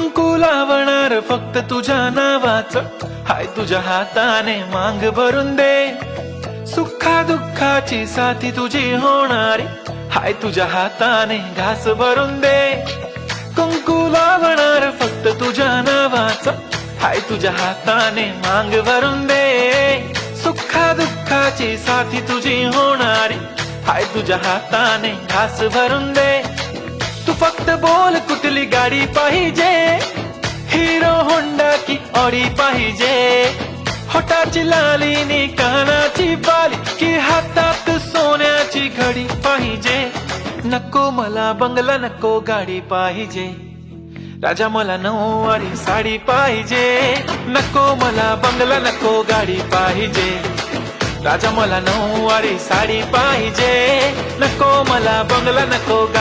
कुंकू लावणार फक्त तुझ्या नावाचं, हाय तुझ्या हाताने मांग भरून दे. सुखा दुःखाची साथी तुझी होणारी, हाय तुझ्या हाताने घास भरून दे. कुंकू लावणार फक्त तुझ्या नावाचं, हाय तुझ्या हाताने मांग भरून दे. सुखा दुःखाची साथी तुझी होणारी, हाय तुझ्या हाताने घास भरून दे. तू फक्त बोल कुठली गाडी पाहिजे, हिरो होंडा की ऑडी पाहिजे. होटाची लाली नी कानाची बाली, की हातात सोन्याची घडी पाहिजे. नको मला बंगला, नको गाडी पाहिजे. राजा मला नऊवारी साडी पाहिजे. नको मला बंगला, नको गाडी पाहिजे. राजा मला नऊवारी साडी पाहिजे. नको मला बंगला, नको